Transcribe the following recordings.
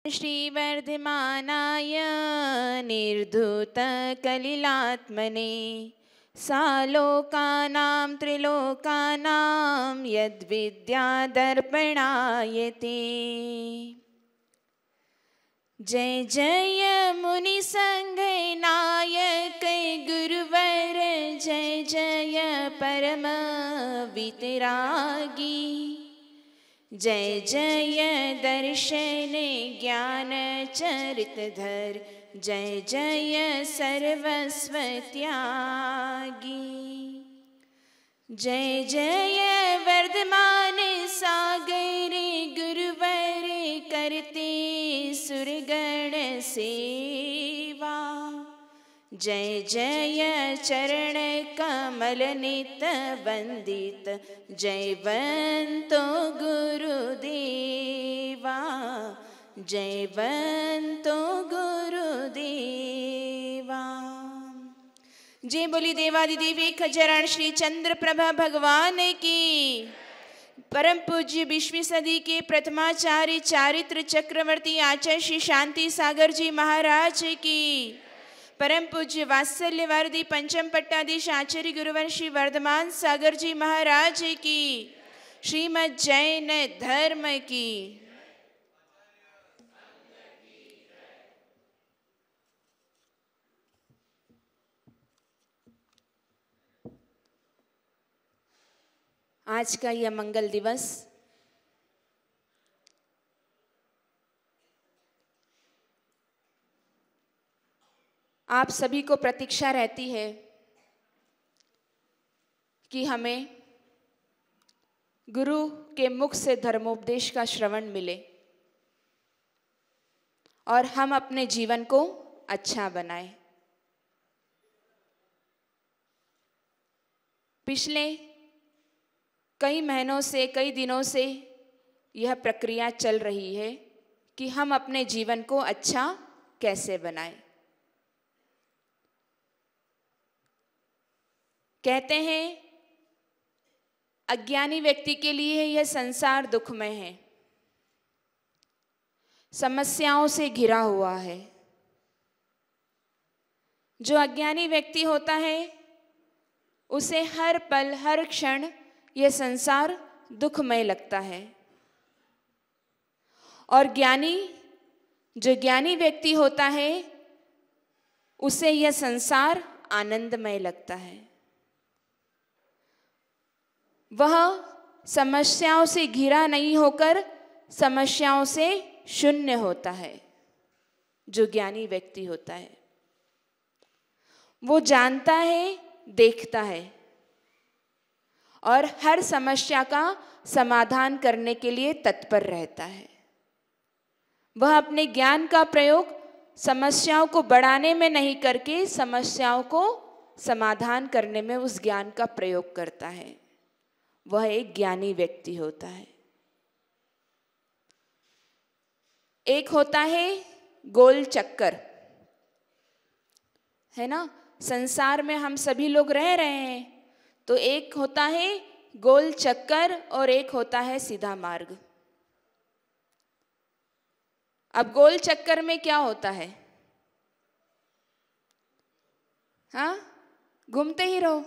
श्रीवर्धमानाय निर्धूतकलिलात्मने सालोकानां त्रिलोकानां यद्विद्यादर्पणायते। जय जय मुनिसंघनायक गुरुवर, जय जय परम वितरागी, जय जय दर्शन ज्ञान चरितधर, जय जय सर्वस्व त्यागी। जय जय वर्धमान सागर गुरुवर, करते सुरगण सेवा, जय जय चरण कमल नित वंदित, जयवंतो गुरुदेवा, जयवंतो गुरुदेवा। जय बोली देवादिदेवी खजरान श्री चंद्र प्रभा भगवान की। परम पूज्य 20वीं सदी के प्रथमाचार्य चारित्र चक्रवर्ती आचार्य श्री शांति सागर जी महाराज की। परम पूज्य वात्सल्यवादी पंचम पट्टाधीश आचार्य गुरुवर श्री वर्धमान सागर जी महाराज की। श्रीमद् जैन धर्म की। आज का यह मंगल दिवस आप सभी को प्रतीक्षा रहती है कि हमें गुरु के मुख से धर्मोपदेश का श्रवण मिले और हम अपने जीवन को अच्छा बनाएं। पिछले कई महीनों से, कई दिनों से यह प्रक्रिया चल रही है कि हम अपने जीवन को अच्छा कैसे बनाएं। कहते हैं अज्ञानी व्यक्ति के लिए यह संसार दुखमय है, समस्याओं से घिरा हुआ है। जो अज्ञानी व्यक्ति होता है उसे हर पल हर क्षण यह संसार दुखमय लगता है, और जो ज्ञानी व्यक्ति होता है उसे यह संसार आनंदमय लगता है। वह समस्याओं से घिरा नहीं होकर समस्याओं से शून्य होता है। जो ज्ञानी व्यक्ति होता है वो जानता है, देखता है और हर समस्या का समाधान करने के लिए तत्पर रहता है। वह अपने ज्ञान का प्रयोग समस्याओं को बढ़ाने में नहीं करके समस्याओं को समाधान करने में उस ज्ञान का प्रयोग करता है। वह एक ज्ञानी व्यक्ति होता है। एक होता है गोल चक्कर, है ना। संसार में हम सभी लोग रह रहे हैं, तो एक होता है गोल चक्कर और एक होता है सीधा मार्ग। अब गोल चक्कर में क्या होता है? हाँ, घूमते ही रहो,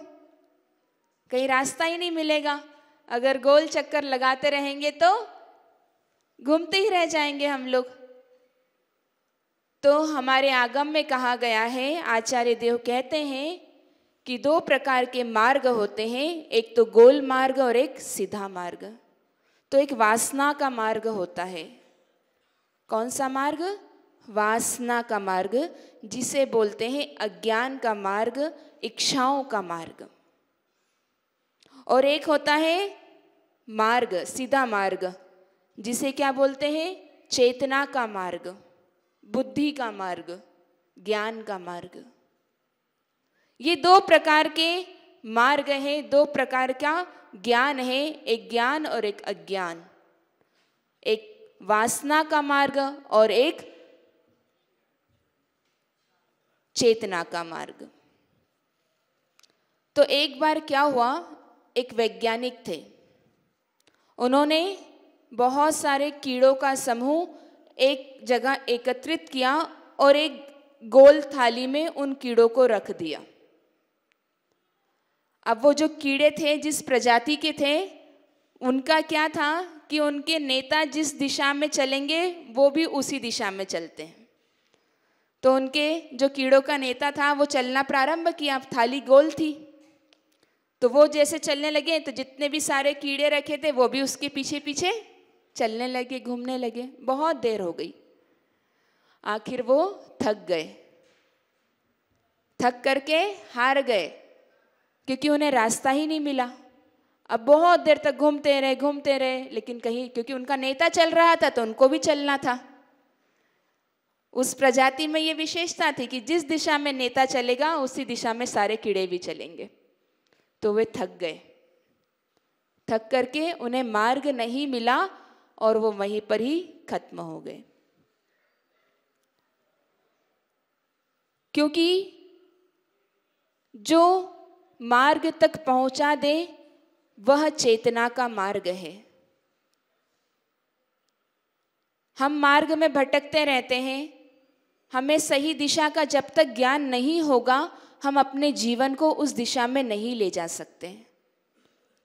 कहीं रास्ता ही नहीं मिलेगा। अगर गोल चक्कर लगाते रहेंगे तो घूमते ही रह जाएंगे हम लोग। तो हमारे आगम में कहा गया है, आचार्य देव कहते हैं कि 2 प्रकार के मार्ग होते हैं, एक तो गोल मार्ग और एक सीधा मार्ग। तो एक वासना का मार्ग होता है। कौन सा मार्ग? वासना का मार्ग, जिसे बोलते हैं अज्ञान का मार्ग, इच्छाओं का मार्ग। और एक होता है मार्ग, सीधा मार्ग, जिसे क्या बोलते हैं? चेतना का मार्ग, बुद्धि का मार्ग, ज्ञान का मार्ग। ये 2 प्रकार के मार्ग हैं, 2 प्रकार का ज्ञान है, एक ज्ञान और एक अज्ञान, एक वासना का मार्ग और एक चेतना का मार्ग। तो एक बार क्या हुआ, एक वैज्ञानिक थे, उन्होंने बहुत सारे कीड़ों का समूह एक जगह एकत्रित किया और एक गोल थाली में उन कीड़ों को रख दिया। अब वो जो कीड़े थे, जिस प्रजाति के थे, उनका क्या था कि उनके नेता जिस दिशा में चलेंगे वो भी उसी दिशा में चलते हैं। तो उनके जो कीड़ों का नेता था वो चलना प्रारंभ किया। अब थाली गोल थी, तो वो जैसे चलने लगे तो जितने भी सारे कीड़े रखे थे वो भी उसके पीछे पीछे चलने लगे, घूमने लगे। बहुत देर हो गई, आखिर वो थक गए, थक करके हार गए, क्योंकि उन्हें रास्ता ही नहीं मिला। अब बहुत देर तक घूमते रहे, लेकिन कहीं, क्योंकि उनका नेता चल रहा था तो उनको भी चलना था। उस प्रजाति में ये विशेषता थी कि जिस दिशा में नेता चलेगा उसी दिशा में सारे कीड़े भी चलेंगे। तो वे थक गए, थक करके उन्हें मार्ग नहीं मिला और वो वहीं पर ही खत्म हो गए। क्योंकि जो मार्ग तक पहुंचा दे वह चेतना का मार्ग है। हम मार्ग में भटकते रहते हैं, हमें सही दिशा का जब तक ज्ञान नहीं होगा हम अपने जीवन को उस दिशा में नहीं ले जा सकते।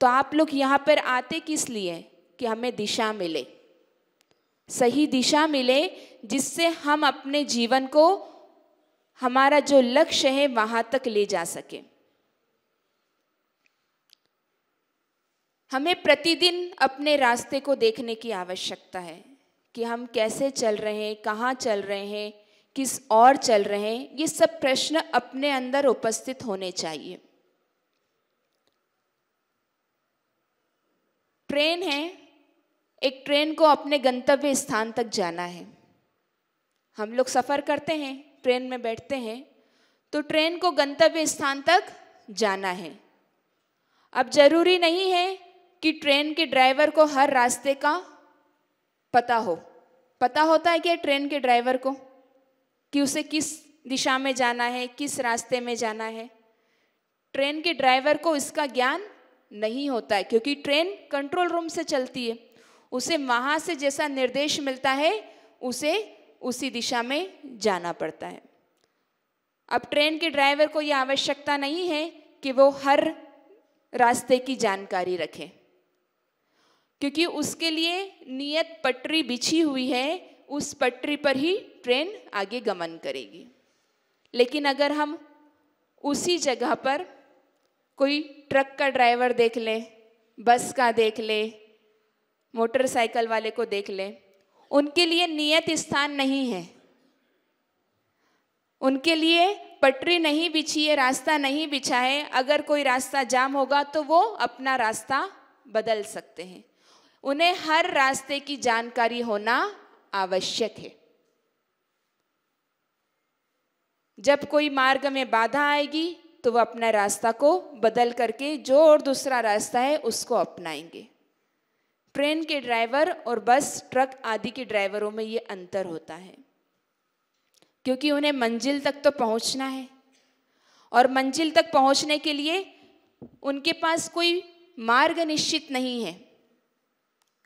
तो आप लोग यहाँ पर आते किस लिए? कि हमें दिशा मिले, सही दिशा मिले, जिससे हम अपने जीवन को, हमारा जो लक्ष्य है वहां तक ले जा सके। हमें प्रतिदिन अपने रास्ते को देखने की आवश्यकता है कि हम कैसे चल रहे हैं, कहाँ चल रहे हैं, किस ओर चल रहे हैं। ये सब प्रश्न अपने अंदर उपस्थित होने चाहिए। ट्रेन है, एक ट्रेन को अपने गंतव्य स्थान तक जाना है। हम लोग सफ़र करते हैं, ट्रेन में बैठते हैं, तो ट्रेन को गंतव्य स्थान तक जाना है। अब जरूरी नहीं है कि ट्रेन के ड्राइवर को हर रास्ते का पता हो। पता होता है क्या ट्रेन के ड्राइवर को कि उसे किस दिशा में जाना है, किस रास्ते में जाना है? ट्रेन के ड्राइवर को इसका ज्ञान नहीं होता है, क्योंकि ट्रेन कंट्रोल रूम से चलती है। उसे वहाँ से जैसा निर्देश मिलता है उसे उसी दिशा में जाना पड़ता है। अब ट्रेन के ड्राइवर को यह आवश्यकता नहीं है कि वो हर रास्ते की जानकारी रखे, क्योंकि उसके लिए नियत पटरी बिछी हुई है, उस पटरी पर ही ट्रेन आगे गमन करेगी। लेकिन अगर हम उसी जगह पर कोई ट्रक का ड्राइवर देख ले, बस का देख ले, मोटरसाइकिल वाले को देख ले, उनके लिए नियत स्थान नहीं है, उनके लिए पटरी नहीं बिछी है, रास्ता नहीं बिछा है। अगर कोई रास्ता जाम होगा तो वो अपना रास्ता बदल सकते हैं। उन्हें हर रास्ते की जानकारी होना आवश्यक है। जब कोई मार्ग में बाधा आएगी तो वह अपना रास्ता को बदल करके जो और दूसरा रास्ता है उसको अपनाएंगे। ट्रेन के ड्राइवर और बस, ट्रक आदि के ड्राइवरों में ये अंतर होता है, क्योंकि उन्हें मंजिल तक तो पहुंचना है, और मंजिल तक पहुंचने के लिए उनके पास कोई मार्ग निश्चित नहीं है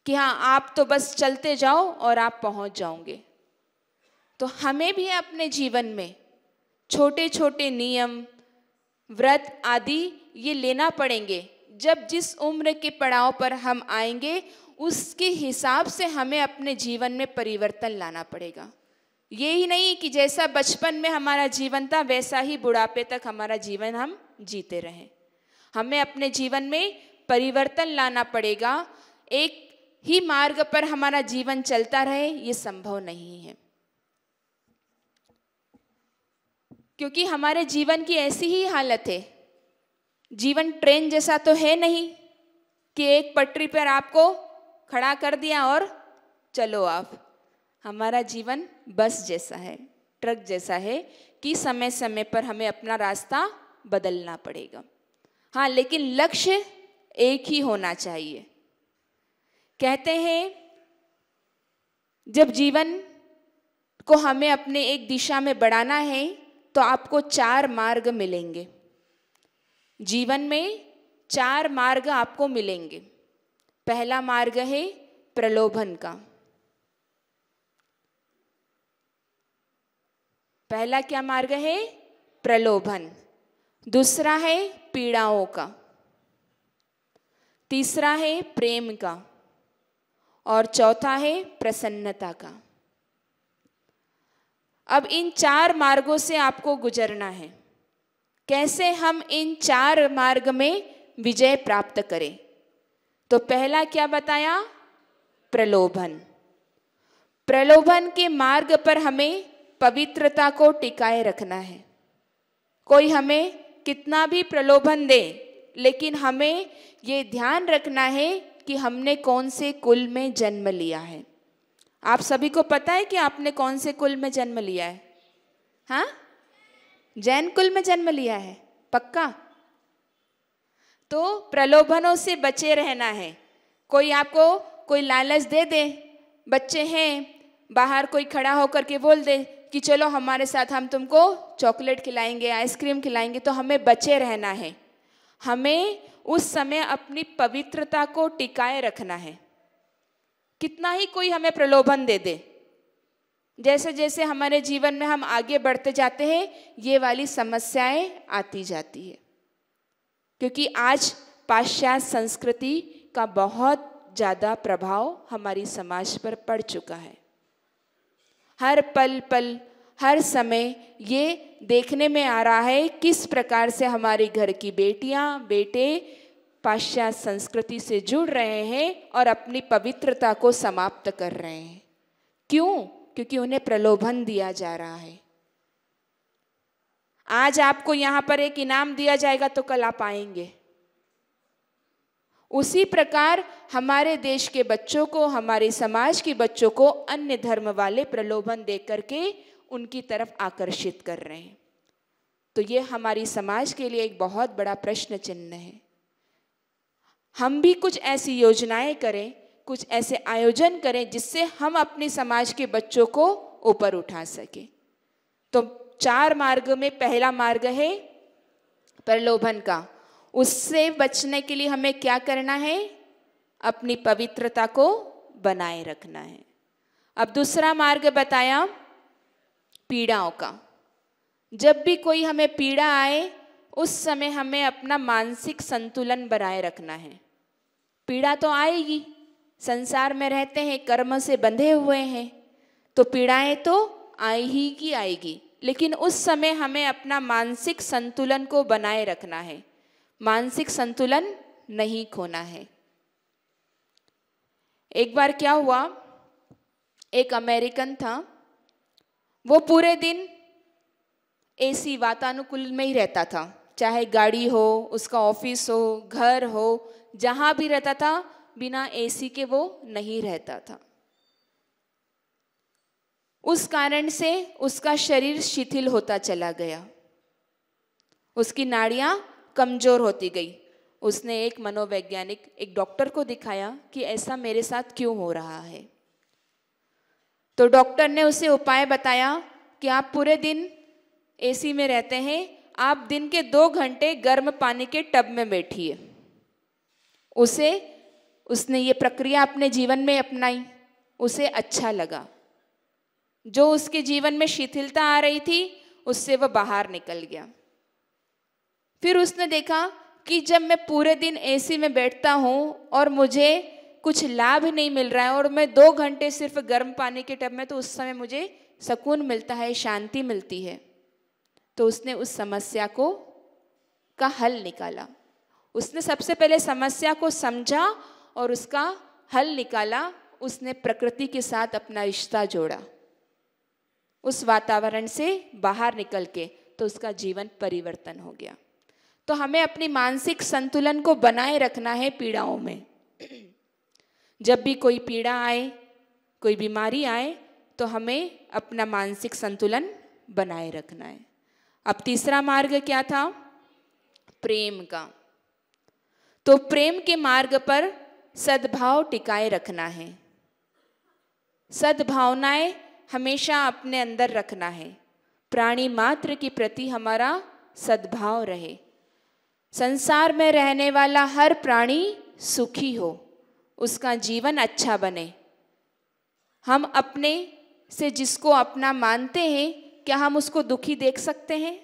कि हाँ आप तो बस चलते जाओ और आप पहुंच जाओगे। तो हमें भी अपने जीवन में छोटे छोटे नियम, व्रत आदि ये लेना पड़ेंगे। जब जिस उम्र के पड़ाव पर हम आएंगे उसके हिसाब से हमें अपने जीवन में परिवर्तन लाना पड़ेगा। यही नहीं कि जैसा बचपन में हमारा जीवन था वैसा ही बुढ़ापे तक हमारा जीवन हम जीते रहें। हमें अपने जीवन में परिवर्तन लाना पड़ेगा। एक ही मार्ग पर हमारा जीवन चलता रहे ये संभव नहीं है, क्योंकि हमारे जीवन की ऐसी ही हालत है। जीवन ट्रेन जैसा तो है नहीं कि एक पटरी पर आपको खड़ा कर दिया और चलो आप। हमारा जीवन बस जैसा है, ट्रक जैसा है कि समय समय पर हमें अपना रास्ता बदलना पड़ेगा। हाँ, लेकिन लक्ष्य एक ही होना चाहिए। कहते हैं जब जीवन को हमें अपने एक दिशा में बढ़ाना है तो आपको 4 मार्ग मिलेंगे। जीवन में 4 मार्ग आपको मिलेंगे। पहला मार्ग है प्रलोभन का। पहला क्या मार्ग है? प्रलोभन। दूसरा है पीड़ाओं का। तीसरा है प्रेम का। और चौथा है प्रसन्नता का। अब इन 4 मार्गों से आपको गुजरना है। कैसे हम इन 4 मार्ग में विजय प्राप्त करें? तो पहला क्या बताया? प्रलोभन। प्रलोभन के मार्ग पर हमें पवित्रता को टिकाए रखना है। कोई हमें कितना भी प्रलोभन दे, लेकिन हमें ये ध्यान रखना है कि हमने कौन से कुल में जन्म लिया है। आप सभी को पता है कि आपने कौन से कुल में जन्म लिया है? हाँ, जैन कुल में जन्म लिया है, पक्का? तो प्रलोभनों से बचे रहना है। कोई आपको कोई लालच दे दे, बच्चे हैं, बाहर कोई खड़ा होकर के बोल दे कि चलो हमारे साथ, हम तुमको चॉकलेट खिलाएंगे, आइसक्रीम खिलाएंगे, तो हमें बचे रहना है। हमें उस समय अपनी पवित्रता को टिकाए रखना है। कितना ही कोई हमें प्रलोभन दे दे, जैसे जैसे हमारे जीवन में हम आगे बढ़ते जाते हैं, ये वाली समस्याएं आती जाती है। क्योंकि आज पाश्चात्य संस्कृति का बहुत ज़्यादा प्रभाव हमारी समाज पर पड़ चुका है। हर पल पल, हर समय ये देखने में आ रहा है किस प्रकार से हमारे घर की बेटियां, बेटे पाश्चात्य संस्कृति से जुड़ रहे हैं और अपनी पवित्रता को समाप्त कर रहे हैं। क्यों? क्योंकि उन्हें प्रलोभन दिया जा रहा है। आज आपको यहाँ पर एक इनाम दिया जाएगा तो कल आप आएंगे। उसी प्रकार हमारे देश के बच्चों को, हमारे समाज के बच्चों को अन्य धर्म वाले प्रलोभन दे करके उनकी तरफ आकर्षित कर रहे हैं। तो ये हमारी समाज के लिए एक बहुत बड़ा प्रश्न चिन्ह है। हम भी कुछ ऐसी योजनाएं करें, कुछ ऐसे आयोजन करें जिससे हम अपने समाज के बच्चों को ऊपर उठा सके। तो 4 मार्ग में पहला मार्ग है प्रलोभन का। उससे बचने के लिए हमें क्या करना है? अपनी पवित्रता को बनाए रखना है। अब दूसरा मार्ग बताया पीड़ाओं का। जब भी कोई हमें पीड़ा आए, उस समय हमें अपना मानसिक संतुलन बनाए रखना है। पीड़ा तो आएगी, संसार में रहते हैं, कर्म से बंधे हुए हैं, तो पीड़ाएं तो आएगी, लेकिन उस समय हमें अपना मानसिक संतुलन को बनाए रखना है। मानसिक संतुलन नहीं खोना है। एक बार क्या हुआ, एक अमेरिकन था, वो पूरे दिन एसी वातानुकूल में ही रहता था। चाहे गाड़ी हो, उसका ऑफिस हो, घर हो, जहाँ भी रहता था, बिना एसी के वो नहीं रहता था। उस कारण से उसका शरीर शिथिल होता चला गया, उसकी नाड़ियाँ कमजोर होती गई। उसने एक मनोवैज्ञानिक, एक डॉक्टर को दिखाया कि ऐसा मेरे साथ क्यों हो रहा है। तो डॉक्टर ने उसे उपाय बताया कि आप पूरे दिन एसी में रहते हैं, आप दिन के 2 घंटे गर्म पानी के टब में बैठिए। उसने ये प्रक्रिया अपने जीवन में अपनाई, उसे अच्छा लगा। जो उसके जीवन में शिथिलता आ रही थी, उससे वह बाहर निकल गया। फिर उसने देखा कि जब मैं पूरे दिन एसी में बैठता हूँ और मुझे कुछ लाभ नहीं मिल रहा है और मैं 2 घंटे सिर्फ गर्म पानी के टब में, तो उस समय मुझे सुकून मिलता है, शांति मिलती है। तो उसने उस समस्या का हल निकाला। उसने सबसे पहले समस्या को समझा और उसका हल निकाला। उसने प्रकृति के साथ अपना रिश्ता जोड़ा, उस वातावरण से बाहर निकल के, तो उसका जीवन परिवर्तन हो गया। तो हमें अपनी मानसिक संतुलन को बनाए रखना है पीड़ाओं में। जब भी कोई पीड़ा आए, कोई बीमारी आए, तो हमें अपना मानसिक संतुलन बनाए रखना है। अब तीसरा मार्ग क्या था? प्रेम का। तो प्रेम के मार्ग पर सद्भाव टिकाए रखना है। सद्भावनाएं हमेशा अपने अंदर रखना है। प्राणी मात्र के प्रति हमारा सद्भाव रहे। संसार में रहने वाला हर प्राणी सुखी हो, उसका जीवन अच्छा बने। हम अपने से जिसको अपना मानते हैं, क्या हम उसको दुखी देख सकते हैं?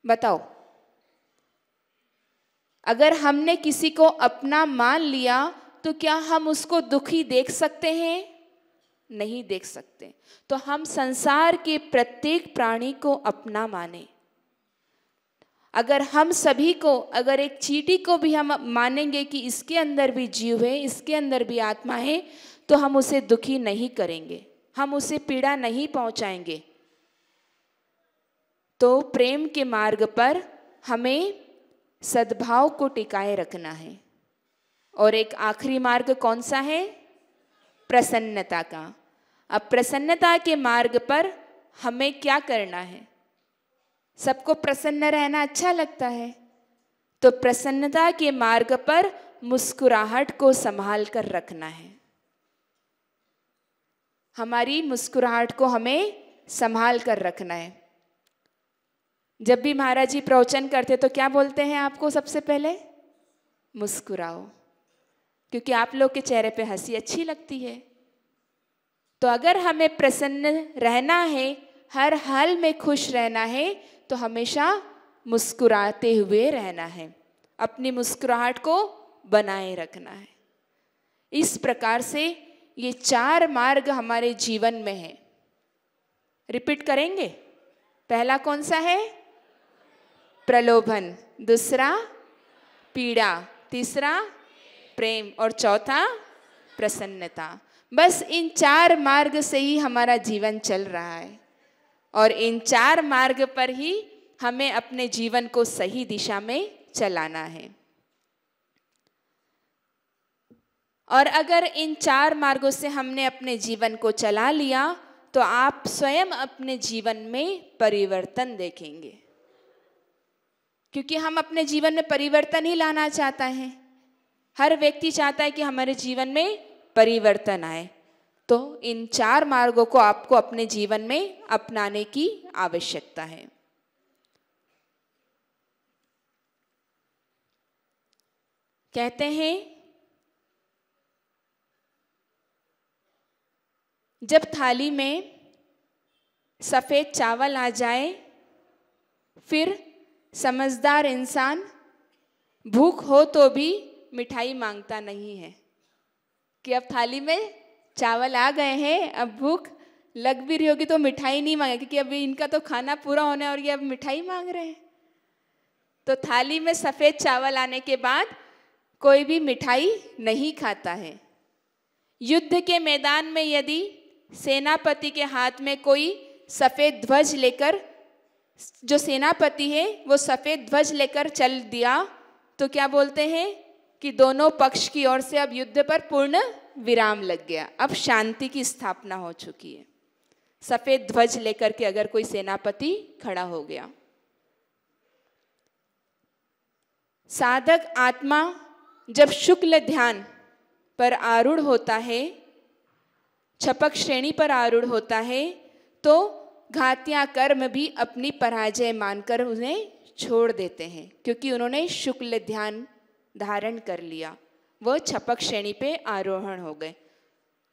बताओ। अगर हमने किसी को अपना मान लिया तो क्या हम उसको दुखी देख सकते हैं? नहीं देख सकते। तो हम संसार के प्रत्येक प्राणी को अपना माने। अगर हम सभी को, अगर एक चींटी को भी हम मानेंगे कि इसके अंदर भी जीव है, इसके अंदर भी आत्मा है, तो हम उसे दुखी नहीं करेंगे, हम उसे पीड़ा नहीं पहुंचाएंगे। तो प्रेम के मार्ग पर हमें सद्भाव को टिकाए रखना है। और एक आखिरी मार्ग कौन सा है? प्रसन्नता का। अब प्रसन्नता के मार्ग पर हमें क्या करना है? सबको प्रसन्न रहना अच्छा लगता है, तो प्रसन्नता के मार्ग पर मुस्कुराहट को संभाल कर रखना है। हमारी मुस्कुराहट को हमें संभाल कर रखना है। जब भी महाराज जी प्रवचन करते तो क्या बोलते हैं आपको? सबसे पहले मुस्कुराओ, क्योंकि आप लोग के चेहरे पे हंसी अच्छी लगती है। तो अगर हमें प्रसन्न रहना है, हर हाल में खुश रहना है, तो हमेशा मुस्कुराते हुए रहना है, अपनी मुस्कुराहट को बनाए रखना है। इस प्रकार से ये 4 मार्ग हमारे जीवन में है। रिपीट करेंगे। पहला कौन सा है? प्रलोभन, दूसरा पीड़ा, तीसरा प्रेम और चौथा प्रसन्नता। बस इन 4 मार्ग से ही हमारा जीवन चल रहा है और इन 4 मार्ग पर ही हमें अपने जीवन को सही दिशा में चलाना है। और अगर इन 4 मार्गों से हमने अपने जीवन को चला लिया तो आप स्वयं अपने जीवन में परिवर्तन देखेंगे, क्योंकि हम अपने जीवन में परिवर्तन ही लाना चाहता है। हर व्यक्ति चाहता है कि हमारे जीवन में परिवर्तन आए। तो इन 4 मार्गों को आपको अपने जीवन में अपनाने की आवश्यकता है। कहते हैं जब थाली में सफेद चावल आ जाए, फिर समझदार इंसान भूख हो तो भी मिठाई मांगता नहीं है कि अब थाली में चावल आ गए हैं, अब भूख लग भी रही होगी तो मिठाई नहीं मांगे, क्योंकि अभी इनका तो खाना पूरा होने और ये अब मिठाई मांग रहे हैं। तो थाली में सफ़ेद चावल आने के बाद कोई भी मिठाई नहीं खाता है। युद्ध के मैदान में यदि सेनापति के हाथ में कोई सफ़ेद ध्वज लेकर, जो सेनापति है वो सफ़ेद ध्वज लेकर चल दिया, तो क्या बोलते हैं कि दोनों पक्ष की ओर से अब युद्ध पर पूर्ण विराम लग गया, अब शांति की स्थापना हो चुकी है। सफ़ेद ध्वज लेकर के अगर कोई सेनापति खड़ा हो गया। साधक आत्मा जब शुक्ल ध्यान पर आरूढ़ होता है, छपक श्रेणी पर आरूढ़ होता है, तो घातियाँ कर्म भी अपनी पराजय मानकर उन्हें छोड़ देते हैं, क्योंकि उन्होंने शुक्ल ध्यान धारण कर लिया, वह छपक श्रेणी पे आरोहण हो गए।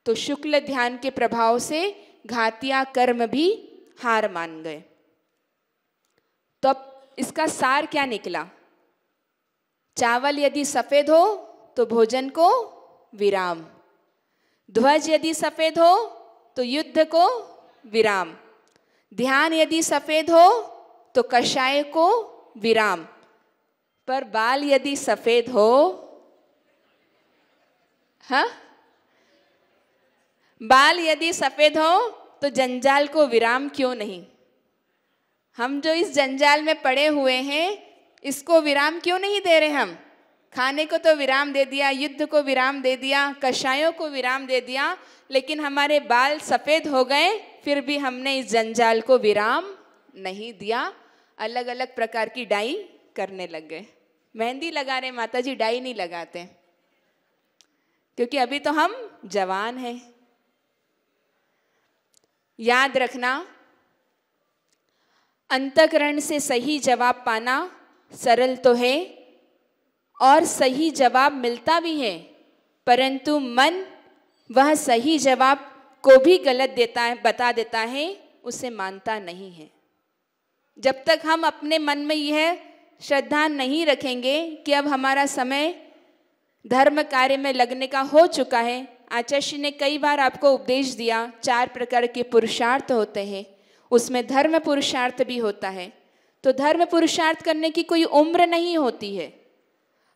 तो शुक्ल ध्यान के प्रभाव से घातियाँ कर्म भी हार मान गए। तो अब इसका सार क्या निकला? चावल यदि सफ़ेद हो तो भोजन को विराम, ध्वज यदि सफ़ेद हो तो युद्ध को विराम, ध्यान यदि सफ़ेद हो तो कषाय को विराम, पर बाल यदि सफ़ेद हो, हाँ, बाल यदि सफ़ेद हो तो जंजाल को विराम क्यों नहीं? हम जो इस जंजाल में पड़े हुए हैं, इसको विराम क्यों नहीं दे रहे? हम खाने को तो विराम दे दिया, युद्ध को विराम दे दिया, कषायों को विराम दे दिया, लेकिन हमारे बाल सफ़ेद हो गए, फिर भी हमने इस जंजाल को विराम नहीं दिया। अलग अलग प्रकार की डाई करने लग गए। मेहंदी लगा रहे माता जी, डाई नहीं लगाते, क्योंकि अभी तो हम जवान हैं। याद रखना, अंतःकरण से सही जवाब पाना सरल तो है और सही जवाब मिलता भी है, परंतु मन वह सही जवाब को भी गलत देता है, बता देता है, उसे मानता नहीं है। जब तक हम अपने मन में यह श्रद्धा नहीं रखेंगे कि अब हमारा समय धर्म कार्य में लगने का हो चुका है। आचार्य श्री ने कई बार आपको उपदेश दिया, 4 प्रकार के पुरुषार्थ होते हैं, उसमें धर्म पुरुषार्थ भी होता है। तो धर्म पुरुषार्थ करने की कोई उम्र नहीं होती है,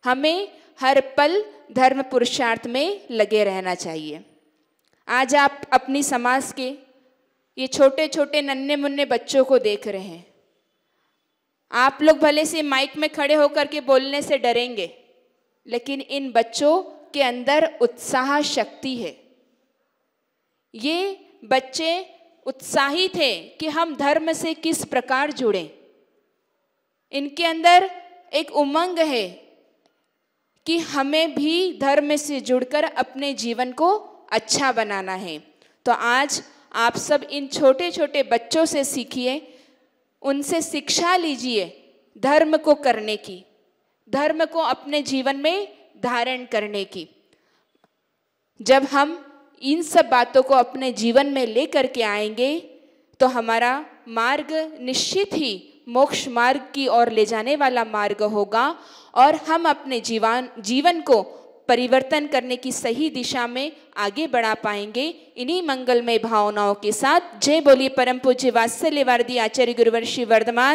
हमें हर पल धर्म पुरुषार्थ में लगे रहना चाहिए। आज आप अपनी समाज के ये छोटे छोटे नन्हे मुन्ने बच्चों को देख रहे हैं। आप लोग भले से माइक में खड़े होकर के बोलने से डरेंगे, लेकिन इन बच्चों के अंदर उत्साह शक्ति है। ये बच्चे उत्साहित थे कि हम धर्म से किस प्रकार जुड़ें। इनके अंदर एक उमंग है कि हमें भी धर्म से जुड़कर अपने जीवन को अच्छा बनाना है। तो आज आप सब इन छोटे छोटे बच्चों से सीखिए, उनसे शिक्षा लीजिए धर्म को करने की, धर्म को अपने जीवन में धारण करने की। जब हम इन सब बातों को अपने जीवन में लेकर के आएंगे तो हमारा मार्ग निश्चित ही मोक्ष मार्ग की ओर ले जाने वाला मार्ग होगा और हम अपने जीवन को परिवर्तन करने की सही दिशा में आगे बढ़ा पाएंगे। इन्हीं मंगलमय भावनाओं के साथ जय बोलिए परम पूज्य वात्सल्यवादी आचार्य गुरुवर श्री वर्धमान